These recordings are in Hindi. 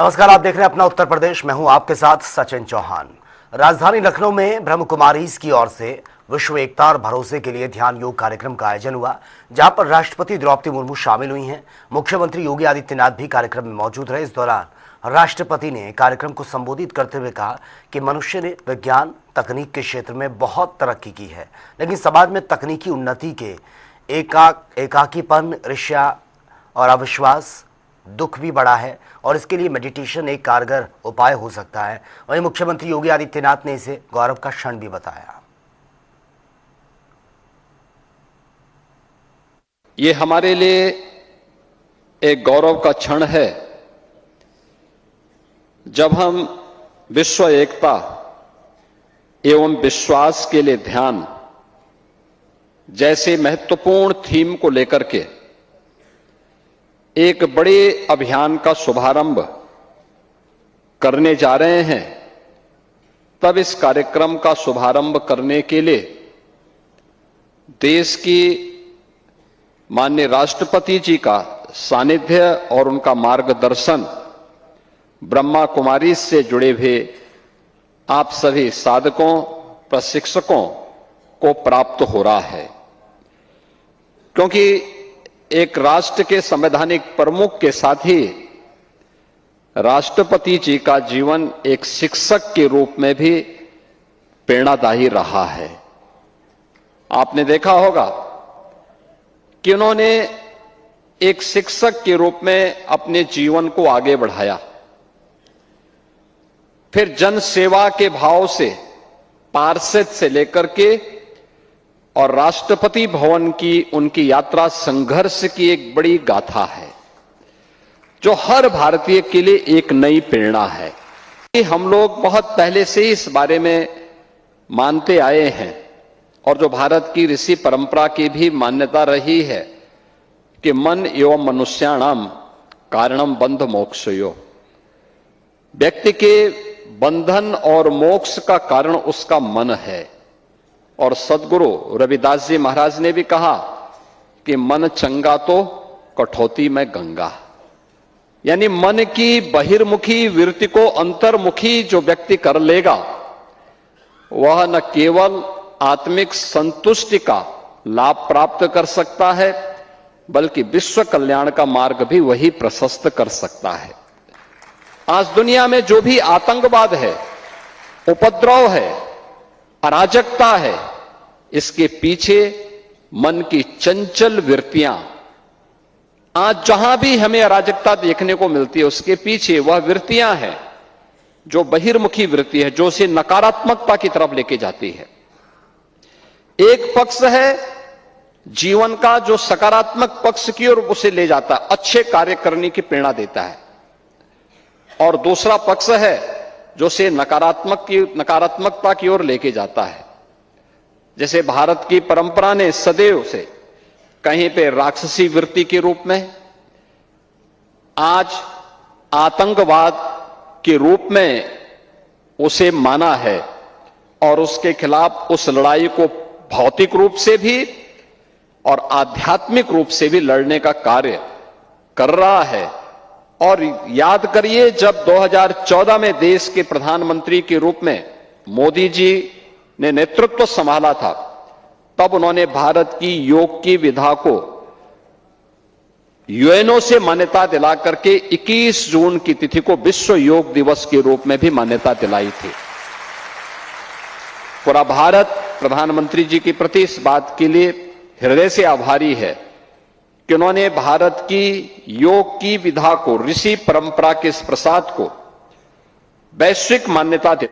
नमस्कार, आप देख रहे हैं अपना उत्तर प्रदेश। मैं हूं आपके साथ सचिन चौहान। राजधानी लखनऊ में ब्रह्म कुमारीज की ओर से विश्व एकता और भरोसे के लिए ध्यान योग कार्यक्रम का आयोजन हुआ, जहां पर राष्ट्रपति द्रौपदी मुर्मू शामिल हुई हैं। मुख्यमंत्री योगी आदित्यनाथ भी कार्यक्रम में मौजूद रहे। इस दौरान राष्ट्रपति ने कार्यक्रम को संबोधित करते हुए कहा कि मनुष्य ने विज्ञान तकनीक के क्षेत्र में बहुत तरक्की की है, लेकिन समाज में तकनीकी उन्नति के एकाकीपन, ईर्ष्या और अविश्वास, दुख भी बढ़ा है और इसके लिए मेडिटेशन एक कारगर उपाय हो सकता है। वहीं मुख्यमंत्री योगी आदित्यनाथ ने इसे गौरव का क्षण भी बताया। ये हमारे लिए एक गौरव का क्षण है जब हम विश्व एकता एवं विश्वास के लिए ध्यान जैसे महत्वपूर्ण थीम को लेकर के एक बड़े अभियान का शुभारंभ करने जा रहे हैं। तब इस कार्यक्रम का शुभारंभ करने के लिए देश की माननीय राष्ट्रपति जी का सानिध्य और उनका मार्गदर्शन ब्रह्मा कुमारी से जुड़े हुए आप सभी साधकों, प्रशिक्षकों को प्राप्त हो रहा है, क्योंकि एक राष्ट्र के संवैधानिक प्रमुख के साथ ही राष्ट्रपति जी का जीवन एक शिक्षक के रूप में भी प्रेरणादायी रहा है। आपने देखा होगा कि उन्होंने एक शिक्षक के रूप में अपने जीवन को आगे बढ़ाया, फिर जन सेवा के भाव से पार्षद से लेकर के और राष्ट्रपति भवन की उनकी यात्रा संघर्ष की एक बड़ी गाथा है, जो हर भारतीय के लिए एक नई प्रेरणा है। हम लोग बहुत पहले से ही इस बारे में मानते आए हैं और जो भारत की ऋषि परंपरा की भी मान्यता रही है कि मन एवं मनुष्याणाम कारणम बंध मोक्षयो, व्यक्ति के बंधन और मोक्ष का कारण उसका मन है। और सदगुरु रविदास जी महाराज ने भी कहा कि मन चंगा तो कठौती में गंगा, यानी मन की बहिर्मुखी वृत्ति को अंतर्मुखी जो व्यक्ति कर लेगा वह न केवल आत्मिक संतुष्टि का लाभ प्राप्त कर सकता है, बल्कि विश्व कल्याण का मार्ग भी वही प्रशस्त कर सकता है। आज दुनिया में जो भी आतंकवाद है, उपद्रव है, अराजकता है, इसके पीछे मन की चंचल वृत्तियां, आज जहां भी हमें अराजकता देखने को मिलती है उसके पीछे वह वृत्तियां हैं जो बहिर्मुखी वृत्ति है, जो उसे नकारात्मकता की तरफ लेके जाती है। एक पक्ष है जीवन का जो सकारात्मक पक्ष की ओर उसे ले जाता है, अच्छे कार्य करने की प्रेरणा देता है, और दूसरा पक्ष है जो उसे नकारात्मकता की ओर लेके जाता है। जैसे भारत की परंपरा ने सदैव से कहीं पे राक्षसी वृत्ति के रूप में, आज आतंकवाद के रूप में उसे माना है और उसके खिलाफ उस लड़ाई को भौतिक रूप से भी और आध्यात्मिक रूप से भी लड़ने का कार्य कर रहा है। और याद करिए, जब 2014 में देश के प्रधानमंत्री के रूप में मोदी जी ने नेतृत्व संभाला था, तब उन्होंने भारत की योग की विधा को यूएनओ से मान्यता दिला करके 21 जून की तिथि को विश्व योग दिवस के रूप में भी मान्यता दिलाई थी। पूरा भारत प्रधानमंत्री जी के प्रति इस बात के लिए हृदय से आभारी है कि उन्होंने भारत की योग की विधा को, ऋषि परंपरा के इस प्रसाद को वैश्विक मान्यता दी।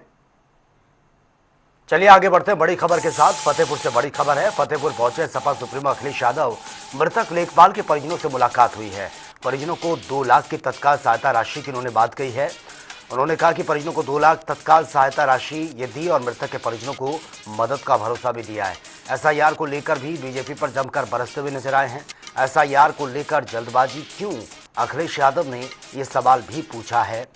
चलिए आगे बढ़ते हैं बड़ी खबर के साथ। फतेहपुर से बड़ी खबर है। फतेहपुर पहुंचे सपा सुप्रीमो अखिलेश यादव। मृतक लेखपाल के परिजनों से मुलाकात हुई है। परिजनों को 2 लाख की तत्काल सहायता राशि की उन्होंने बात कही है। उन्होंने कहा कि परिजनों को 2 लाख तत्काल सहायता राशि ये दी और मृतक के परिजनों को मदद का भरोसा भी दिया है। एसआईआर को लेकर भी बीजेपी पर जमकर बरसते हुए नजर आए हैं। एसआईआर को लेकर जल्दबाजी क्यों, अखिलेश यादव ने ये सवाल भी पूछा है।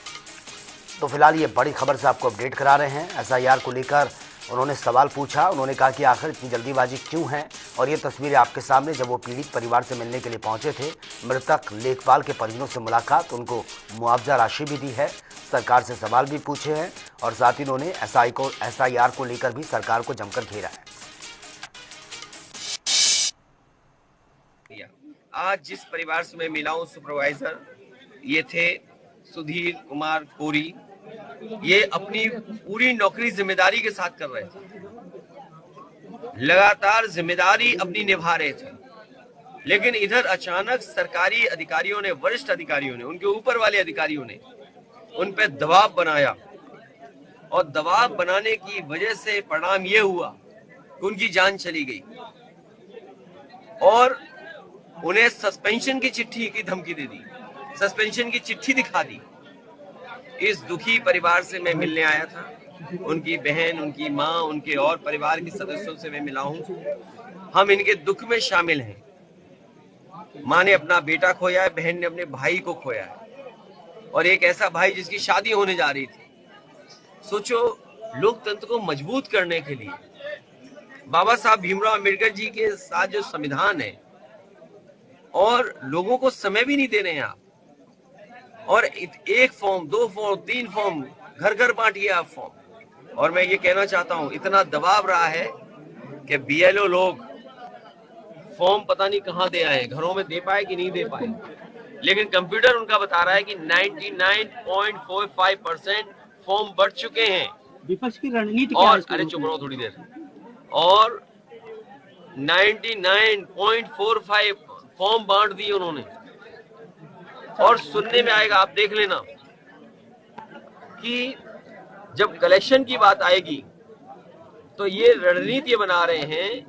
तो फिलहाल ये बड़ी खबर से आपको अपडेट करा रहे हैं। एसआईआर को लेकर उन्होंने सवाल पूछा। उन्होंने कहा कि आखिर इतनी जल्दीबाजी क्यों है, और ये तस्वीरें आपके सामने। जब वो पीड़ित परिवार से मिलने के लिए पहुंचे थे, मृतक लेखपाल के परिजनों से मुलाकात, उनको मुआवजा राशि भी दी है, सरकार से सवाल भी पूछे हैं, और साथ ही उन्होंने SIR को लेकर भी सरकार को जमकर घेरा है। आज जिस परिवार से मैं मिला हूं, सुपरवाइजर ये थे सुधीर कुमार कोरी। ये अपनी पूरी नौकरी जिम्मेदारी के साथ कर रहे थे, लगातार जिम्मेदारी अपनी निभा रहे थे, लेकिन इधर अचानक सरकारी अधिकारियों ने, वरिष्ठ अधिकारियों ने, उनके ऊपर वाले अधिकारियों ने उन पे दबाव बनाया, और दबाव बनाने की वजह से परिणाम ये हुआ कि उनकी जान चली गई और उन्हें सस्पेंशन की चिट्ठी की धमकी दे दी, सस्पेंशन की चिट्ठी दिखा दी। इस दुखी परिवार से मैं मिलने आया था। उनकी बहन, उनकी माँ, उनके और परिवार के सदस्यों से मैं मिला हूँ। हम इनके दुख में शामिल हैं। माँ ने अपना बेटा खोया है, बहन ने अपने भाई को खोया है, और एक ऐसा भाई जिसकी शादी होने जा रही थी। सोचो, लोकतंत्र को मजबूत करने के लिए बाबा साहब भीमराव अम्बेडकर जी के साथ जो संविधान है, और लोगों को समय भी नहीं दे रहे हैं आप, और 1 फॉर्म, 2 फॉर्म, 3 फॉर्म घर घर बांटिए आप फॉर्म। और मैं ये कहना चाहता हूं, इतना दबाव रहा है कि BLO लोग फॉर्म पता नहीं कहां दे आए, घरों में दे पाए कि नहीं दे पाए, लेकिन कंप्यूटर उनका बता रहा है कि 99.45% फॉर्म बढ़ चुके हैं। विपक्ष की रणनीति और अरे चुप रहो थोड़ी देर। और 99.45 फॉर्म बांट दिए उन्होंने। और सुनने में आएगा, आप देख लेना, कि जब कलेक्शन की बात आएगी तो ये रणनीति बना रहे हैं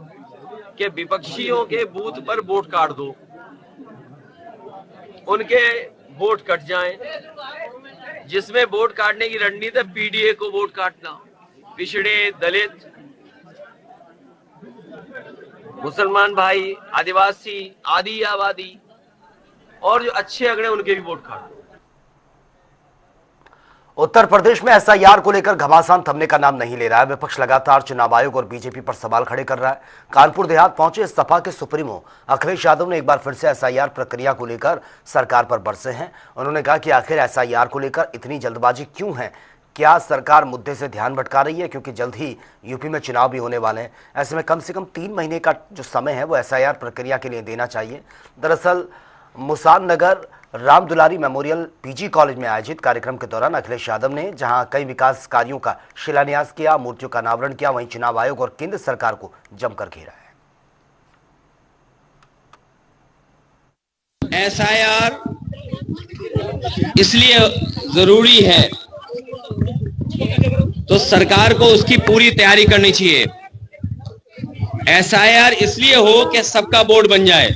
कि विपक्षियों के बूथ पर वोट काट दो, उनके वोट कट जाएं। जिसमें वोट काटने की रणनीति है, PDA को वोट काटना, पिछड़े, दलित, मुसलमान भाई, आदिवासी, आदि आबादी, और जो अच्छे अगड़े उनके भी वोट काटो। उत्तर प्रदेश में SIR को लेकर घमासान थमने का नाम नहीं ले रहा है। विपक्ष लगातार चुनाव आयोग और बीजेपी पर सवाल खड़े कर रहा है। कानपुर देहात पहुंचे सपा के सुप्रीमो अखिलेश यादव ने एक बार फिर से SIR प्रक्रिया को लेकर सरकार पर बरसे हैं। उन्होंने कहा कि आखिर SIR को लेकर इतनी जल्दबाजी क्यों है, क्या सरकार मुद्दे से ध्यान भटका रही है, क्योंकि जल्द ही यूपी में चुनाव भी होने वाले हैं। ऐसे में कम से कम 3 महीने का जो समय है वो SIR प्रक्रिया के लिए देना चाहिए। दरअसल मुसान नगर Ram Dulari memorial PG college में आयोजित कार्यक्रम के दौरान अखिलेश यादव ने जहां कई विकास कार्यों का शिलान्यास किया, मूर्तियों का अनावरण किया, वहीं चुनाव आयोग और केंद्र सरकार को जमकर घेरा है। SIR इसलिए जरूरी है तो सरकार को उसकी पूरी तैयारी करनी चाहिए। SIR इसलिए हो कि सबका वोट बन जाए।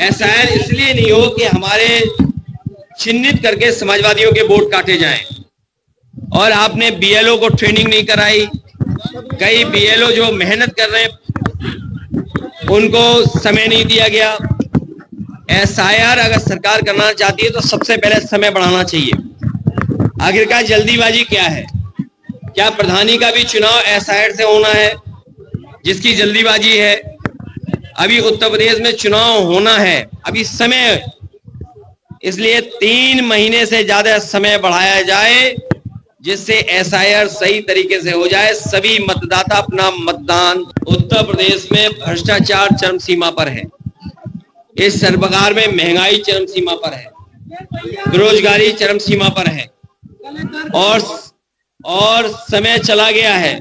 SIR इसलिए नहीं हो कि हमारे चिन्हित करके समाजवादियों के वोट काटे जाएं। और आपने BLO को ट्रेनिंग नहीं कराई। कई BLO जो मेहनत कर रहे हैं उनको समय नहीं दिया गया। SIR अगर सरकार करना चाहती है तो सबसे पहले समय बढ़ाना चाहिए। आखिरकार जल्दीबाजी क्या है? क्या प्रधानी का भी चुनाव SIR से होना है जिसकी जल्दीबाजी है? अभी उत्तर प्रदेश में चुनाव होना है, अभी समय, इसलिए 3 महीने से ज्यादा समय बढ़ाया जाए जिससे SIR सही तरीके से हो जाए, सभी मतदाता अपना मतदान। उत्तर प्रदेश में भ्रष्टाचार चरम सीमा पर है। इस सरकार में महंगाई चरम सीमा पर है, बेरोजगारी चरम सीमा पर है, और समय चला गया है।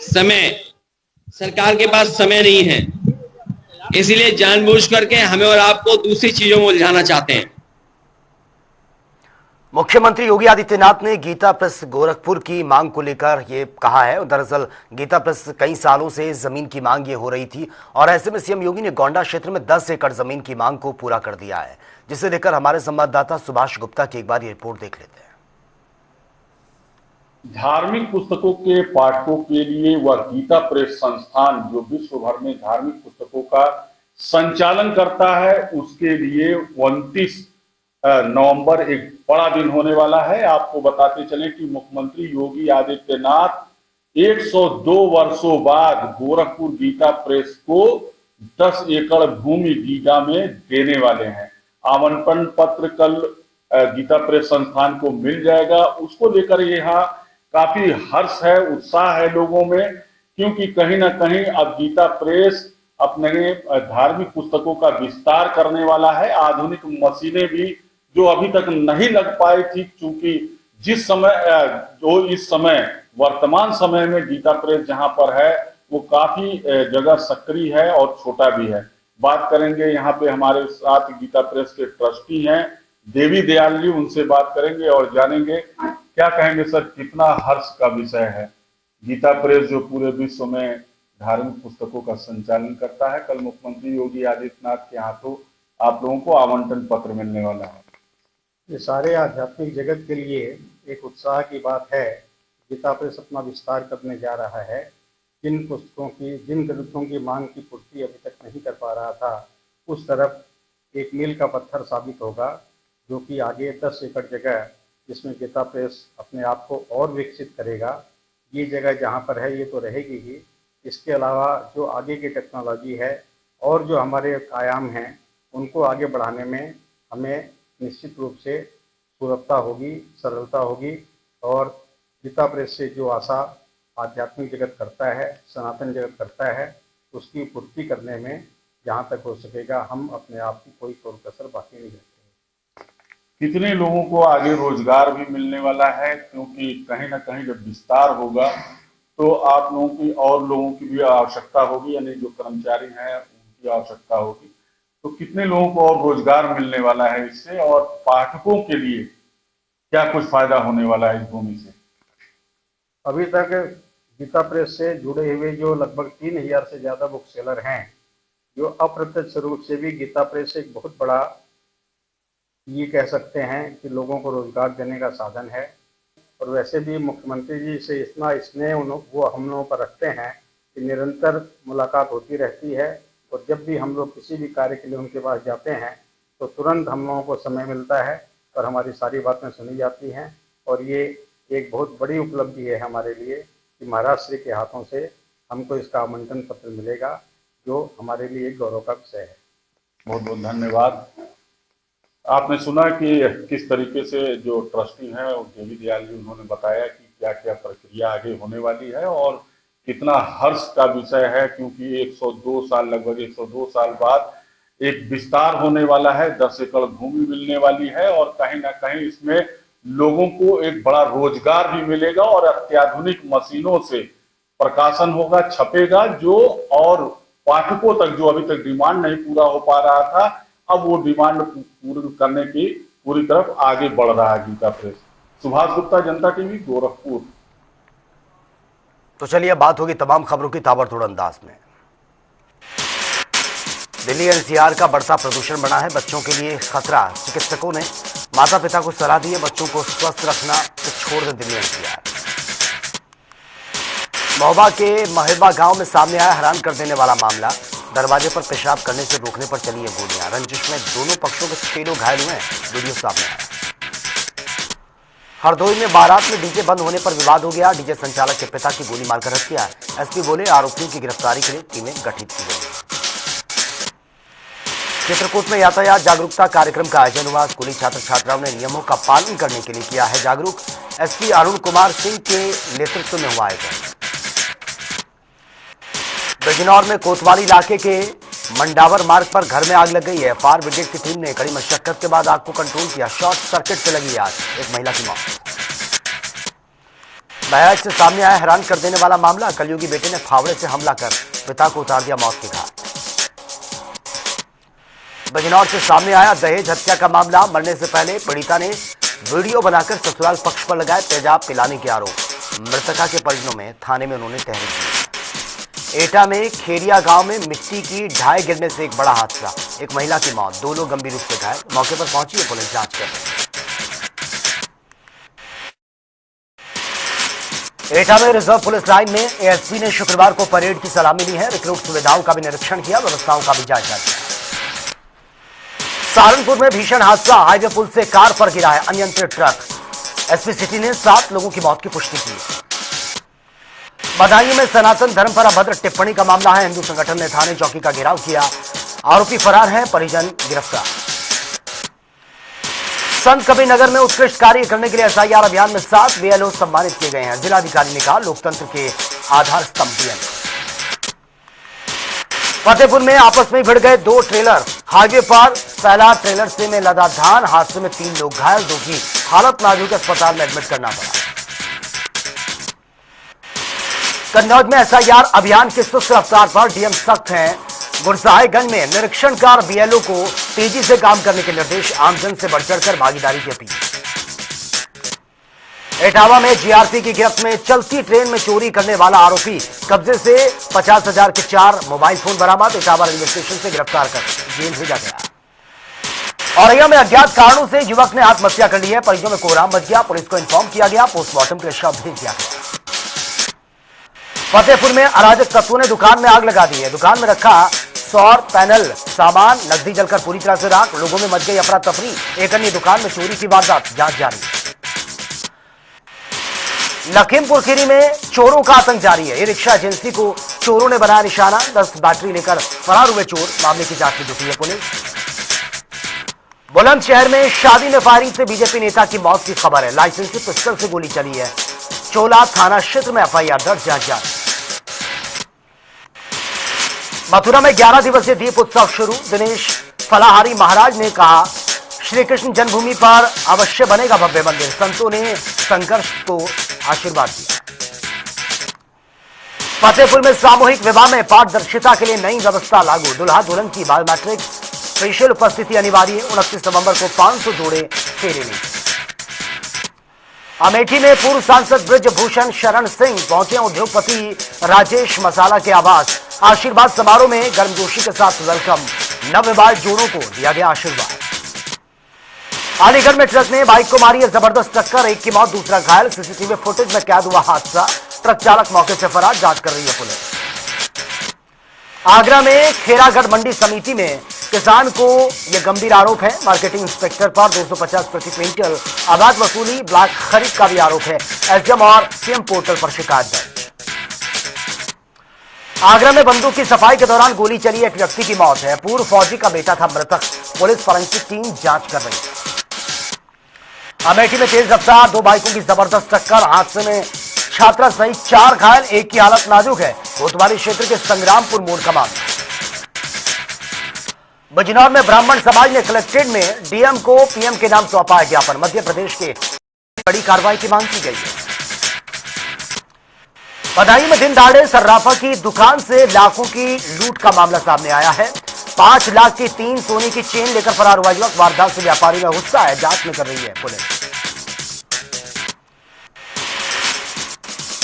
समय, सरकार के पास समय नहीं है, इसलिए जानबूझ करके हमें और आपको दूसरी चीजों में उलझाना चाहते हैं। मुख्यमंत्री योगी आदित्यनाथ ने गीता प्रेस गोरखपुर की मांग को लेकर ये कहा है। दरअसल गीता प्रेस कई सालों से जमीन की मांग ये हो रही थी, और ऐसे में सीएम योगी ने गोंडा क्षेत्र में 10 एकड़ जमीन की मांग को पूरा कर दिया है, जिसे लेकर हमारे संवाददाता सुभाष गुप्ता की एक बार ये रिपोर्ट देख लेते हैं। धार्मिक पुस्तकों के पाठकों के लिए वह गीता प्रेस संस्थान जो विश्व भर में धार्मिक पुस्तकों का संचालन करता है, उसके लिए 29 नवंबर एक बड़ा दिन होने वाला है। आपको बताते चलें कि मुख्यमंत्री योगी आदित्यनाथ 102 वर्षों बाद गोरखपुर गीता प्रेस को 10 एकड़ भूमि गीगा में देने वाले हैं। आवंटन पत्र कल गीता प्रेस संस्थान को मिल जाएगा। उसको लेकर यहाँ काफी हर्ष है, उत्साह है लोगों में, क्योंकि कहीं ना कहीं अब गीता प्रेस अपने धार्मिक पुस्तकों का विस्तार करने वाला है। आधुनिक मशीनें भी जो अभी तक नहीं लग पाई थी, चूंकि जिस समय जो इस समय वर्तमान समय में गीता प्रेस जहां पर है वो काफी जगह सक्रिय है और छोटा भी है। बात करेंगे यहाँ पे हमारे साथ गीता प्रेस के ट्रस्टी हैं देवी दयाल जी, उनसे बात करेंगे और जानेंगे क्या कहेंगे। सर, कितना हर्ष का विषय है, गीता प्रेस जो पूरे विश्व में धार्मिक पुस्तकों का संचालन करता है, कल मुख्यमंत्री योगी आदित्यनाथ के हाथों आप लोगों को आवंटन पत्र मिलने वाला है। ये सारे आध्यात्मिक जगत के लिए एक उत्साह की बात है। गीता प्रेस अपना विस्तार करने जा रहा है। जिन पुस्तकों की, जिन ग्रंथों की मांग की पूर्ति अभी तक नहीं कर पा रहा था, उस तरफ एक मील का पत्थर साबित होगा, जो कि आगे 10 एकड़ जगह जिसमें गीता प्रेस अपने आप को और विकसित करेगा, ये जगह जहाँ पर है ये तो रहेगी ही। इसके अलावा जो आगे की टेक्नोलॉजी है और जो हमारे आयाम हैं, उनको आगे बढ़ाने में हमें निश्चित रूप से सुलभता होगी, सरलता होगी। और गीता प्रेस से जो आशा आध्यात्मिक जगत करता है, सनातन जगत करता है, उसकी पूर्ति करने में जहाँ तक हो सकेगा हम अपने आप की कोई कसर बाकी नहीं रखेंगे। कितने लोगों को आगे रोजगार भी मिलने वाला है, क्योंकि कहीं ना कहीं जब विस्तार होगा तो आप लोगों की और लोगों की भी आवश्यकता होगी, यानी जो कर्मचारी हैं उनकी आवश्यकता होगी। तो कितने लोगों को और रोजगार मिलने वाला है इससे, और पाठकों के लिए क्या कुछ फायदा होने वाला है इस भूमि से? अभी तक गीता प्रेस से जुड़े हुए जो लगभग 3000 से ज़्यादा बुक सेलर हैं, जो अप्रत्यक्ष रूप से भी गीता प्रेस एक बहुत बड़ा, ये कह सकते हैं कि लोगों को रोजगार देने का साधन है। और वैसे भी मुख्यमंत्री जी से इतना स्नेह वो हम लोगों पर रखते हैं कि निरंतर मुलाकात होती रहती है। और जब भी हम लोग किसी भी कार्य के लिए उनके पास जाते हैं तो तुरंत हम लोगों को समय मिलता है और हमारी सारी बातें सुनी जाती हैं। और ये एक बहुत बड़ी उपलब्धि है हमारे लिए कि महाराष्ट्र के हाथों से हमको इसका आमंत्रण पत्र मिलेगा, जो हमारे लिए एक गौरव का विषय है। बहुत बहुत धन्यवाद। आपने सुना कि किस तरीके से जो ट्रस्टी हैं देवी दयाल जी, उन्होंने बताया कि क्या क्या प्रक्रिया आगे होने वाली है और कितना हर्ष का विषय है, क्योंकि 102 साल, लगभग 102 साल बाद एक विस्तार होने वाला है, 10 एकड़ भूमि मिलने वाली है और कहीं ना कहीं इसमें लोगों को एक बड़ा रोजगार भी मिलेगा और अत्याधुनिक मशीनों से प्रकाशन होगा, छपेगा, जो और पाठकों तक जो अभी तक डिमांड नहीं पूरा हो पा रहा था, अब वो डिमांड पूरी करने की पूरी तरफ आगे बढ़ रहा है गीता प्रेस। सुभाष गुप्ता, जनता टीवी, गोरखपुर। तो चलिए बात होगी तमाम खबरों की ताबड़तोड़ अंदाज में। दिल्ली एनसीआर का बढ़ता प्रदूषण बना है बच्चों के लिए खतरा। चिकित्सकों ने माता पिता को सलाह दी है बच्चों को स्वस्थ रखना, तो छोड़ दे दिल्ली एनसीआर। महोबा के महिबा गांव में सामने आया हैरान कर देने वाला मामला। दरवाजे पर पेशाब करने से रोकने पर चली है गोलियां। रंजिश में दोनों पक्षों के 6 लोग घायल हुए हैं, वीडियो सामने आया। हरदोई में बारात में डीजे बंद होने पर विवाद हो गया। डीजे संचालक के पिता की गोली मारकर हत्या। एसपी बोले आरोपियों की गिरफ्तारी के लिए टीमें गठित की गई। चित्रकूट में यातायात जागरूकता कार्यक्रम का आयोजन हुआ। स्कूली छात्र छात्राओं ने नियमों का पालन करने के लिए किया है जागरूक। एसपी अरुण कुमार सिंह के नेतृत्व में हुआ आयोजन। बिजनौर में कोतवाली इलाके के मंडावर मार्ग पर घर में आग लग गई है। फायर ब्रिगेड की टीम ने कड़ी मशक्कत के बाद आग को कंट्रोल किया। शॉर्ट सर्किट से लगी आग, एक महिला की मौत। बहराइच से सामने आया हैरान कर देने वाला मामला। कलयुगी बेटे ने फावड़े से हमला कर पिता को उतार दिया मौत के घाट। बिजनौर से सामने आया दहेज हत्या का मामला। मरने से पहले पीड़िता ने वीडियो बनाकर ससुराल पक्ष पर लगाए तेजाब पिलाने के आरोप। मृतका के परिजनों में थाने में उन्होंने तहरीर दी। एटा में खेरिया गांव में मिट्टी की ढाई गिरने से एक बड़ा हादसा। एक महिला की मौत, 2 लोग गंभीर रूप से घायल। मौके पर पहुंची है पुलिस, जांच कर रही है। एटा में रिजर्व पुलिस लाइन में एएसपी ने शुक्रवार को परेड की सलामी ली है। रिक्रूट सुविधाओं का भी निरीक्षण किया, व्यवस्थाओं का भी जायजा लिया। सहारनपुर में भीषण हादसा। हाईवे पुल से कार पर गिरा है अनियंत्रित ट्रक। एसपी सिटी ने 7 लोगों की मौत की पुष्टि की। बदायूं में सनातन धर्म पर अभद्र टिप्पणी का मामला है। हिंदू संगठन ने थाने चौकी का घेराव किया। आरोपी फरार हैं, परिजन गिरफ्तार। संत कबीर नगर में उत्कृष्ट कार्य करने के लिए एसआईआर अभियान में 7 बीएलओ सम्मानित किए गए हैं। जिलाधिकारी ने कहा लोकतंत्र के आधार स्तंभ बीएलओ। फतेहपुर में आपस में भिड़ गए 2 ट्रेलर। हाईवे पर पहला ट्रेलर से में लदा धान। हादसे में 3 लोग घायल, 2 की हालत नाजुक, अस्पताल में एडमिट करना पड़ा। कन्नौज में एसआईआर अभियान की सुस्त रफ्तार पर डीएम सख्त हैं। गुरसाहिबगंज में निरीक्षणकार बीएलओ को तेजी से काम करने के निर्देश। आमजन से बढ़ चढ़कर भागीदारी की अपील। इटावा में जीआरपी की गिरफ्त में चलती ट्रेन में चोरी करने वाला आरोपी। कब्जे से 50,000 के 4 मोबाइल फोन बरामद। इटावा रेलवे स्टेशन से गिरफ्तार कर जेल भेजा गया। औरैया में अज्ञात कारणों से युवक ने आत्महत्या कर ली है। परिजनों में कोहराम मच गया। पुलिस को इन्फॉर्म किया गया। पोस्टमार्टम के लिए शव भेज दिया गया। फतेहपुर में अराजक तत्वों ने दुकान में आग लगा दी है। दुकान में रखा सौर पैनल सामान नकदी जलकर पूरी तरह से राख। लोगों में मच गई अफरा तफरी। एक अन्य दुकान में चोरी की वारदात, जांच जारी। लखीमपुर खीरी में चोरों का आतंक जारी है। ई रिक्शा एजेंसी को चोरों ने बनाया निशाना। 10 बैटरी लेकर फरार हुए चोर। मामले की जांच में जुटी है पुलिस। बुलंदशहर में शादी में फायरिंग से बीजेपी नेता की मौत की खबर है। लाइसेंसी पिस्टल से गोली चली है। चोला थाना क्षेत्र में एफआईआर दर्ज, जांच जारी। मथुरा में 11 दिवसीय दीप उत्सव शुरू। दिनेश फलाहारी महाराज ने कहा श्री कृष्ण जन्मभूमि पर अवश्य बनेगा भव्य मंदिर। संतों ने संघर्ष को आशीर्वाद दिया। फतेहपुर में सामूहिक विवाह में पारदर्शिता के लिए नई व्यवस्था लागू। दुल्हा दुल्हन की बायोमेट्रिक फेशियल उपस्थिति अनिवार्य। 29 नवंबर को 500 जोड़े फेरे लेंगे। अमेठी में पूर्व सांसद ब्रजभूषण शरण सिंह पहुंचे उद्योगपति राजेश मसाला के आवास। आशीर्वाद समारोह में गर्मजोशी के साथ वेलकम। नवविवाहित जोड़ों को दिया गया आशीर्वाद। अलीगढ़ में ट्रक ने बाइक को मारी है जबरदस्त टक्कर। एक की मौत, दूसरा घायल। सीसीटीवी फुटेज में कैद हुआ हादसा। ट्रक चालक मौके से फरार, जांच कर रही है पुलिस। आगरा में खेरागढ़ मंडी समिति में किसान को यह गंभीर आरोप है। मार्केटिंग इंस्पेक्टर पर 250 प्रति क्विंटल अवैध वसूली, ब्लैक खरीद का भी आरोप है। एसडीएम और सीएम पोर्टल पर शिकायत दर्ज। आगरा में बंदूक की सफाई के दौरान गोली चली, एक व्यक्ति की मौत है। पूर्व फौजी का बेटा था मृतक। पुलिस फॉरेंसिक टीम जांच कर रही है। अमेठी में तेज रफ्तार 2 बाइकों की जबरदस्त टक्कर। हादसे में छात्रा सहित 4 घायल, एक की हालत नाजुक है। कोतवाली क्षेत्र के संग्रामपुर मोड़ का मामला। बिजनौर में ब्राह्मण समाज ने कलेक्ट्रेट में डीएम को पीएम के नाम सौंपा है ज्ञापन। मध्य प्रदेश के बड़ी कार्रवाई की मांग की गई है। बदायूं में दिन दहाड़े सर्राफा की दुकान से लाखों की लूट का मामला सामने आया है। 5 लाख की 3 सोने की चेन लेकर फरार हुआ युवक। वारदात से व्यापारी में गुस्सा है, जांच में कर रही है पुलिस।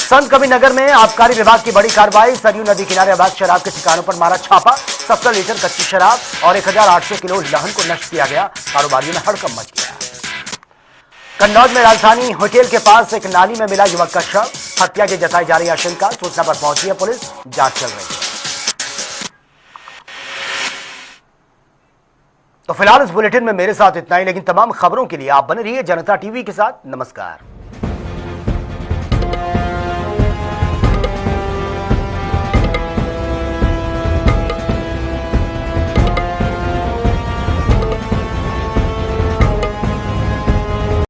संत कबीर नगर में आबकारी विभाग की बड़ी कार्रवाई। सरयू नदी किनारे अवैध शराब के ठिकानों पर मारा छापा। 70 लीटर कच्ची शराब और 1800 किलो लहन को नष्ट किया गया। कारोबारियों में हड़कंप मच गया। कन्नौज में राजधानी होटल के पास एक नाली में मिला युवक का शव। हत्या की जताई जा रही आशंका। सूचना पर पहुंची है पुलिस, जांच चल रही है। तो फिलहाल इस बुलेटिन में मेरे साथ इतना ही, लेकिन तमाम खबरों के लिए आप बने रहिए जनता टीवी के साथ। नमस्कार।